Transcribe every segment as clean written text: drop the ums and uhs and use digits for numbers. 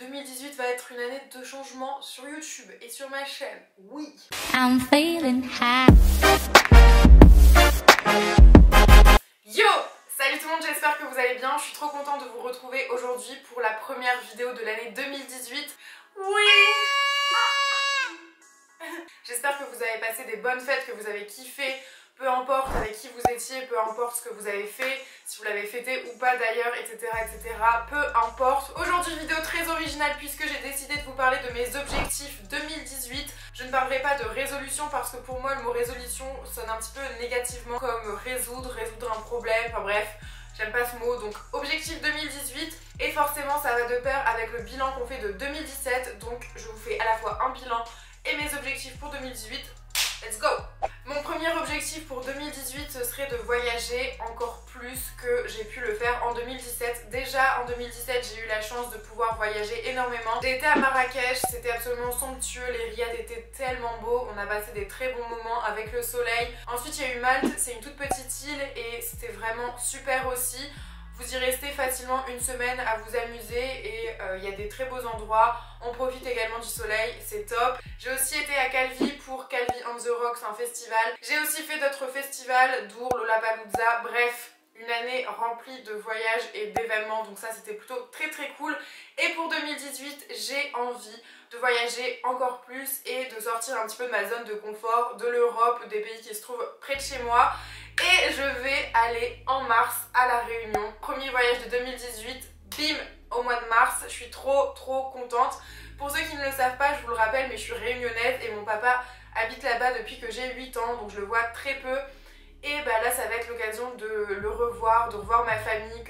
2018 va être une année de changement sur YouTube et sur ma chaîne, oui. I'm feeling high. Yo! Salut tout le monde, j'espère que vous allez bien. Je suis trop contente de vous retrouver aujourd'hui pour la première vidéo de l'année 2018. Oui! J'espère que vous avez passé des bonnes fêtes, que vous avez kiffé. Peu importe avec qui vous étiez, peu importe ce que vous avez fait, si vous l'avez fêté ou pas d'ailleurs, etc. Peu importe. Aujourd'hui, vidéo très originale puisque j'ai décidé de vous parler de mes objectifs 2018. Je ne parlerai pas de résolution parce que pour moi, le mot résolution sonne un petit peu négativement comme résoudre un problème, enfin bref. J'aime pas ce mot, donc objectif 2018 et forcément ça va de pair avec le bilan qu'on fait de 2017. Donc je vous fais à la fois un bilan et mes objectifs pour 2018. Let's go! Mon premier objectif pour 2018 ce serait de voyager encore plus que j'ai pu le faire en 2017. Déjà en 2017 j'ai eu la chance de pouvoir voyager énormément. J'ai été à Marrakech, c'était absolument somptueux, les riads étaient tellement beaux, on a passé des très bons moments avec le soleil. Ensuite il y a eu Malte, c'est une toute petite île et c'était vraiment super aussi. Vous y restez facilement une semaine à vous amuser et il y a des très beaux endroits. On profite également du soleil, c'est top. J'ai aussi été à Calvi pour Calvi on the Rocks, un festival. J'ai aussi fait d'autres festivals, Dour, Lollapalooza, bref. Une année remplie de voyages et d'événements, donc ça c'était plutôt très cool. Et pour 2018, j'ai envie de voyager encore plus et de sortir un petit peu de ma zone de confort, de l'Europe, des pays qui se trouvent près de chez moi. Et je vais aller en mars à La Réunion. Premier voyage de 2018, bim, au mois de mars. Je suis trop contente. Pour ceux qui ne le savent pas, je vous le rappelle, mais je suis réunionnaise et mon papa habite là-bas depuis que j'ai 8 ans, donc je le vois très peu. Et bah là ça va être l'occasion de le revoir, de revoir ma famille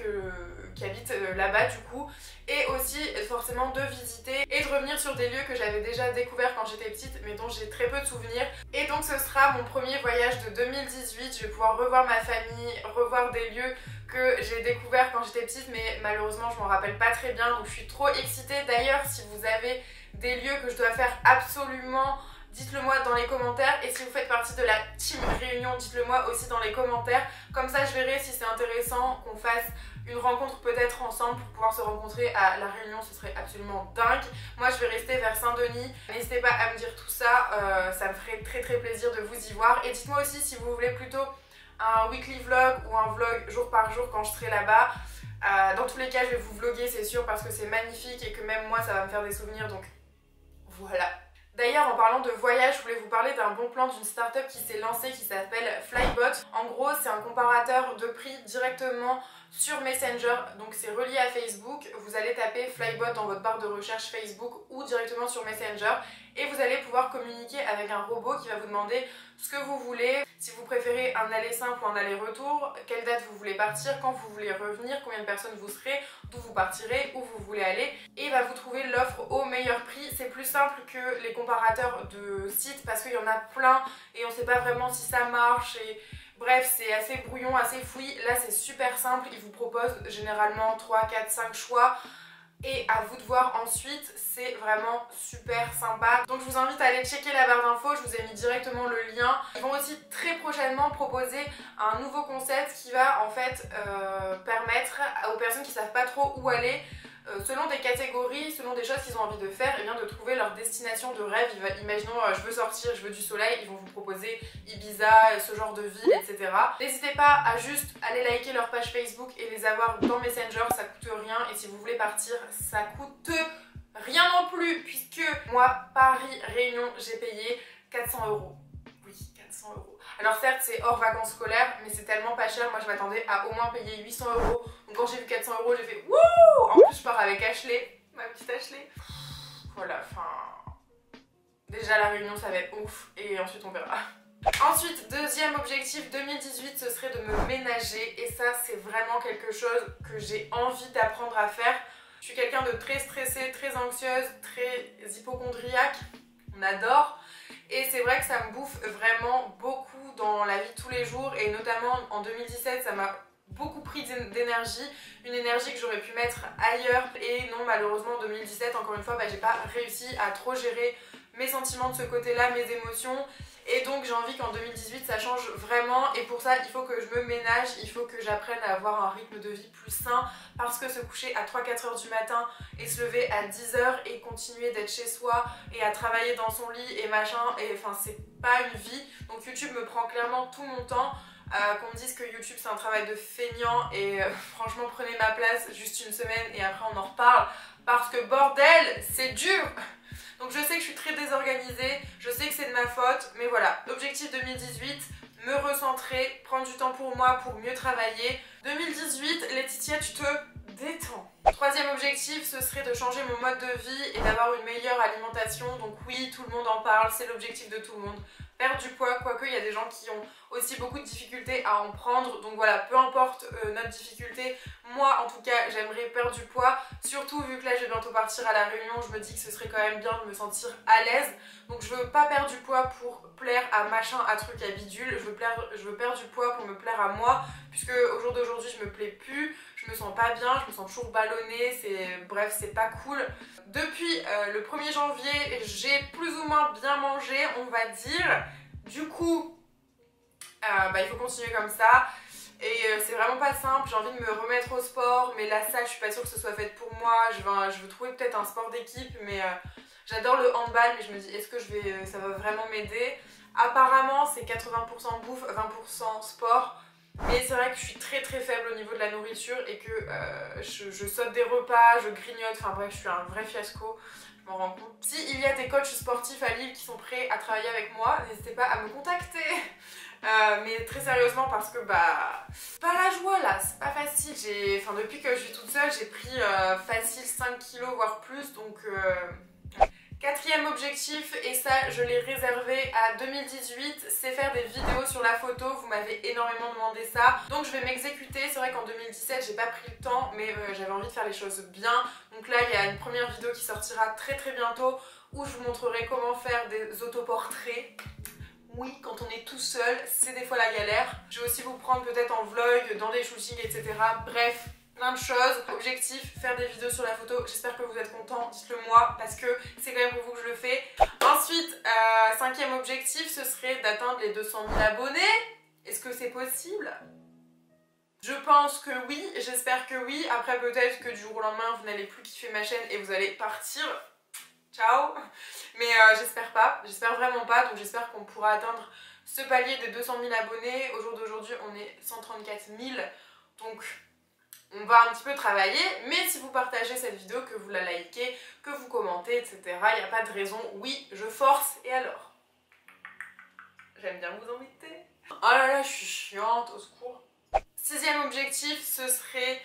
qui habite là-bas du coup. Et aussi forcément de visiter et de revenir sur des lieux que j'avais déjà découverts quand j'étais petite mais dont j'ai très peu de souvenirs. Et donc ce sera mon premier voyage de 2018, je vais pouvoir revoir ma famille, revoir des lieux que j'ai découverts quand j'étais petite mais malheureusement je m'en rappelle pas très bien, donc je suis trop excitée. D'ailleurs si vous avez des lieux que je dois faire absolument, dites-le moi dans les commentaires, et si vous faites partie de la team Réunion, dites-le moi aussi dans les commentaires. Comme ça je verrai si c'est intéressant qu'on fasse une rencontre peut-être ensemble pour pouvoir se rencontrer à La Réunion, ce serait absolument dingue. Moi je vais rester vers Saint-Denis, n'hésitez pas à me dire tout ça, ça me ferait très plaisir de vous y voir. Et dites-moi aussi si vous voulez plutôt un weekly vlog ou un vlog jour par jour quand je serai là-bas. Dans tous les cas je vais vous vlogger c'est sûr parce que c'est magnifique et que même moi ça va me faire des souvenirs, donc voilà. D'ailleurs en parlant de voyage, je voulais vous parler d'un bon plan d'une startup qui s'est lancée qui s'appelle Flybot. En gros c'est un comparateur de prix directement sur Messenger, donc c'est relié à Facebook. Vous allez taper Flybot dans votre barre de recherche Facebook ou directement sur Messenger et vous allez pouvoir communiquer avec un robot qui va vous demander ce que vous voulez, si vous préférez un aller simple ou un aller-retour, quelle date vous voulez partir, quand vous voulez revenir, combien de personnes vous serez, d'où vous partirez, où vous voulez aller, et il va vous trouver l'offre au meilleur prix. C'est plus simple que les comparateurs de sites parce qu'il y en a plein et on ne sait pas vraiment si ça marche et bref c'est assez brouillon, assez fouillis. Là c'est super simple, il vous propose généralement 3, 4, 5 choix. Et à vous de voir ensuite, c'est vraiment super sympa. Donc je vous invite à aller checker la barre d'infos, je vous ai mis directement le lien. Ils vont aussi très prochainement proposer un nouveau concept qui va en fait permettre aux personnes qui ne savent pas trop où aller, selon des catégories, selon des choses qu'ils ont envie de faire, et bien de trouver leur destination de rêve. Imaginons je veux sortir, je veux du soleil, ils vont vous proposer Ibiza, ce genre de ville, etc. N'hésitez pas à juste aller liker leur page Facebook et les avoir dans Messenger, ça coûte rien, et si vous voulez partir, ça coûte rien non plus, puisque moi, Paris, Réunion, j'ai payé 400 €. Oui, 400 €. Alors certes, c'est hors vacances scolaires, mais c'est tellement pas cher. Moi, je m'attendais à au moins payer 800 €. Donc quand j'ai vu 400 €, j'ai fait wouh! En plus, je pars avec Ashley, ma petite Ashley. Voilà, enfin... Déjà, La Réunion, ça va être ouf, et ensuite, on verra. Ensuite, deuxième objectif 2018, ce serait de me ménager. Et ça, c'est vraiment quelque chose que j'ai envie d'apprendre à faire. Je suis quelqu'un de très stressée, très anxieuse, très hypocondriaque. On adore. Et c'est vrai que ça me bouffe vraiment beaucoup dans la vie de tous les jours. Et notamment en 2017, ça m'a beaucoup pris d'énergie. Une énergie que j'aurais pu mettre ailleurs. Et non, malheureusement en 2017, encore une fois, j'ai pas réussi à trop gérer mes sentiments de ce côté-là, mes émotions. Et donc j'ai envie qu'en 2018 ça change vraiment, et pour ça il faut que je me ménage, il faut que j'apprenne à avoir un rythme de vie plus sain, parce que se coucher à 3-4 heures du matin et se lever à 10 heures et continuer d'être chez soi et à travailler dans son lit et machin, et enfin c'est pas une vie. Donc YouTube me prend clairement tout mon temps. Qu'on me dise que YouTube c'est un travail de feignant, et franchement prenez ma place juste une semaine et après on en reparle, parce que bordel c'est dur. Donc je sais que je suis très désorganisée, je sais que c'est de ma faute, mais voilà, objectif 2018, me recentrer, prendre du temps pour moi pour mieux travailler. 2018, Laetitia, tu te détends. Troisième objectif, ce serait de changer mon mode de vie et d'avoir une meilleure alimentation. Donc oui, tout le monde en parle, c'est l'objectif de tout le monde. Perdre du poids, quoique il y a des gens qui ont aussi beaucoup de difficultés à en prendre. Donc voilà, peu importe notre difficulté, moi en tout cas j'aimerais perdre du poids. Surtout vu que là je vais bientôt partir à la Réunion, je me dis que ce serait quand même bien de me sentir à l'aise. Donc je veux pas perdre du poids pour plaire à machin, à truc, à bidule. Je veux perdre du poids pour me plaire à moi, puisque au jour d'aujourd'hui je me plais plus, je me sens pas bien, je me sens toujours ballonnée, bref c'est pas cool. Depuis le 1er janvier j'ai plus ou moins bien mangé, on va dire. Du coup il faut continuer comme ça. Et c'est vraiment pas simple, j'ai envie de me remettre au sport, mais la salle je suis pas sûre que ce soit fait pour moi. Je veux trouver peut-être un sport d'équipe, mais j'adore le handball, mais je me dis est-ce que ça va vraiment m'aider. Apparemment c'est 80% bouffe, 20% sport, mais c'est vrai que je suis très très faible au niveau de la nourriture et que je saute des repas, je grignote, enfin bref je suis un vrai fiasco. Je m'en rends compte. S'il y a des coachs sportifs à Lille qui sont prêts à travailler avec moi, n'hésitez pas à me contacter. Mais très sérieusement, parce que pas la joie là, c'est pas facile. Depuis que je suis toute seule, j'ai pris facile 5 kilos voire plus, donc quatrième objectif, et ça je l'ai réservé à 2018, c'est faire des vidéos sur la photo. Vous m'avez énormément demandé ça, donc je vais m'exécuter. C'est vrai qu'en 2017 j'ai pas pris le temps, mais j'avais envie de faire les choses bien. Donc là il y a une première vidéo qui sortira très très bientôt, où je vous montrerai comment faire des autoportraits. Oui, quand on est tout seul, c'est des fois la galère. Je vais aussi vous prendre peut-être en vlog, dans des shootings, etc. Bref, plein de choses. Objectif, faire des vidéos sur la photo. J'espère que vous êtes contents, dites-le moi, parce que c'est quand même pour vous que je le fais. Ensuite, cinquième objectif, ce serait d'atteindre les 200 000 abonnés. Est-ce que c'est possible ? Je pense que oui, j'espère que oui. Après peut-être que du jour au lendemain, vous n'allez plus kiffer ma chaîne et vous allez partir. Ciao. Mais j'espère pas, j'espère vraiment pas, donc j'espère qu'on pourra atteindre ce palier des 200 000 abonnés. Au jour d'aujourd'hui on est 134 000, donc on va un petit peu travailler. Mais si vous partagez cette vidéo, que vous la likez, que vous commentez, etc., il n'y a pas de raison. Oui, je force, et alors? J'aime bien vous embêter. Oh là là, je suis chiante, au secours. Sixième objectif, ce serait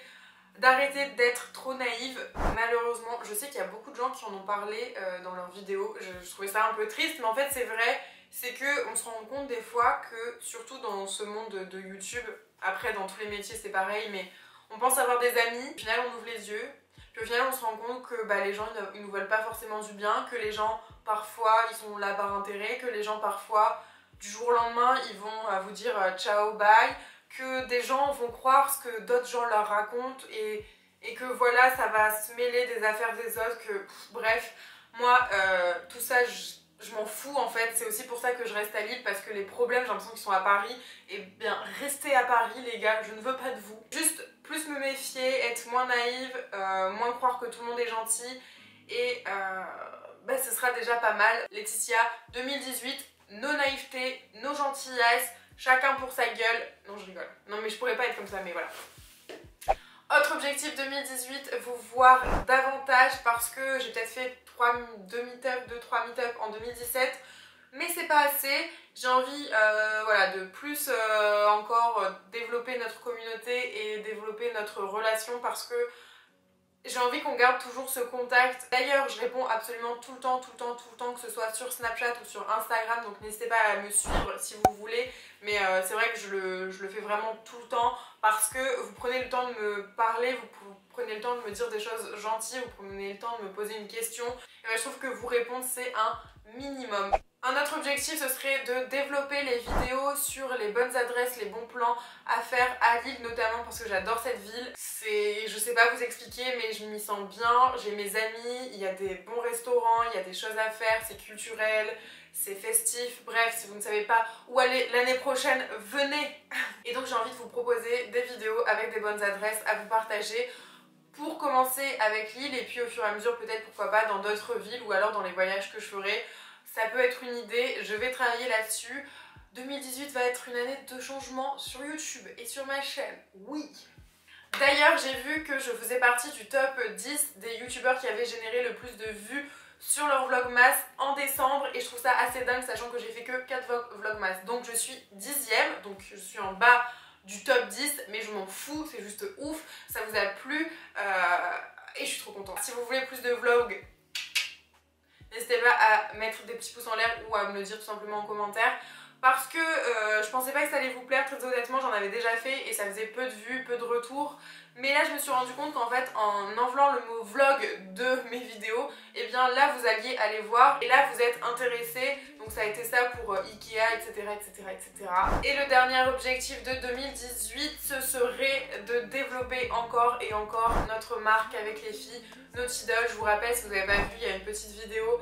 d'arrêter d'être trop naïve. Malheureusement, je sais qu'il y a beaucoup de gens qui en ont parlé dans leurs vidéos. Je trouvais ça un peu triste, mais en fait c'est vrai. C'est qu'on se rend compte des fois que, surtout dans ce monde de YouTube, après dans tous les métiers c'est pareil, mais on pense avoir des amis, au final on ouvre les yeux, puis au final on se rend compte que les gens ils nous veulent pas forcément du bien, que les gens parfois ils sont là par intérêt, que les gens parfois du jour au lendemain ils vont vous dire ciao, bye, que des gens vont croire ce que d'autres gens leur racontent, et que voilà, ça va se mêler des affaires des autres, que bref, moi tout ça je m'en fous en fait. C'est aussi pour ça que je reste à Lille, parce que les problèmes j'ai l'impression qu'ils sont à Paris. Et bien restez à Paris les gars, je ne veux pas de vous. Juste plus me méfier, être moins naïve, moins croire que tout le monde est gentil, et ce sera déjà pas mal. Laetitia 2018, nos naïvetés, nos gentillesses, chacun pour sa gueule. Non, je rigole. Non, mais je pourrais pas être comme ça, mais voilà. Autre objectif 2018, vous voir davantage, parce que j'ai peut-être fait 2-3 meet-up en 2017, mais c'est pas assez. J'ai envie de plus encore développer notre communauté et développer notre relation, parce que j'ai envie qu'on garde toujours ce contact. D'ailleurs, je réponds absolument tout le temps, que ce soit sur Snapchat ou sur Instagram, donc n'hésitez pas à me suivre si vous voulez. Mais c'est vrai que je le fais vraiment tout le temps, parce que vous prenez le temps de me parler, vous prenez le temps de me dire des choses gentilles, vous prenez le temps de me poser une question. Et je trouve que vous répondre, c'est un minimum. Un autre objectif, ce serait de développer les vidéos sur les bonnes adresses, les bons plans à faire à Lille notamment parce que j'adore cette ville. Je sais pas vous expliquer mais je m'y sens bien, j'ai mes amis, il y a des bons restaurants, il y a des choses à faire, c'est culturel, c'est festif, bref si vous ne savez pas où aller l'année prochaine, venez. Et donc j'ai envie de vous proposer des vidéos avec des bonnes adresses à vous partager. Pour commencer avec Lille et puis au fur et à mesure peut-être pourquoi pas dans d'autres villes ou alors dans les voyages que je ferai. Ça peut être une idée, je vais travailler là-dessus. 2018 va être une année de changement sur YouTube et sur ma chaîne, oui. D'ailleurs, j'ai vu que je faisais partie du top 10 des youtubeurs qui avaient généré le plus de vues sur leur vlogmas en décembre et je trouve ça assez dingue sachant que j'ai fait que 4 vlogmas. Donc je suis 10e, donc je suis en bas du top 10 mais je m'en fous, c'est juste ouf, ça vous a plu et je suis trop contente. Si vous voulez plus de vlogs, n'hésitez pas à mettre des petits pouces en l'air ou à me le dire tout simplement en commentaire parce que je pensais pas que ça allait vous plaire, très honnêtement j'en avais déjà fait et ça faisait peu de vues, peu de retours, mais là je me suis rendu compte qu'en fait en enlevant le mot vlog de mes vidéos, et bien là vous alliez aller voir et là vous êtes intéressés, donc ça a été ça pour Ikea, etc, etc, etc. Et le dernier objectif de 2018 ce serait de développer encore et encore notre marque avec les filles Naughty Doll. Je vous rappelle, si vous n'avez pas vu, il y a une petite vidéo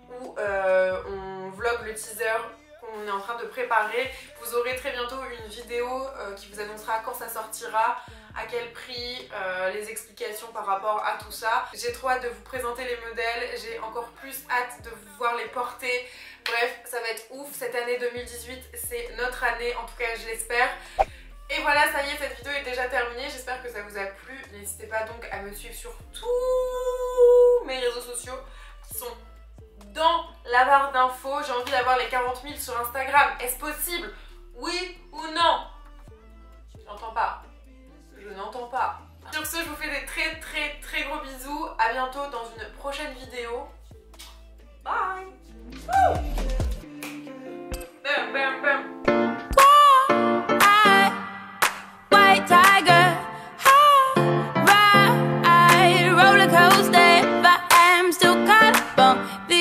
où on vlog le teaser qu'on est en train de préparer. Vous aurez très bientôt une vidéo qui vous annoncera quand ça sortira, à quel prix, les explications par rapport à tout ça. J'ai trop hâte de vous présenter les modèles, j'ai encore plus hâte de vous voir les porter. Bref, ça va être ouf, cette année 2018 c'est notre année, en tout cas je l'espère. Et voilà, ça y est, cette vidéo est déjà terminée, j'espère que ça vous a plu. N'hésitez pas donc à me suivre sur tous mes réseaux sociaux qui sont dans la barre d'infos. J'ai envie d'avoir les 40 000 sur Instagram. Est-ce possible? Oui ou non? Je n'entends pas. Je n'entends pas. Sur ce, je vous fais des très gros bisous. À bientôt dans une prochaine vidéo. Bye. Bam, bam, bam. White tiger, high ride, roller coaster, but I'm still caught up on the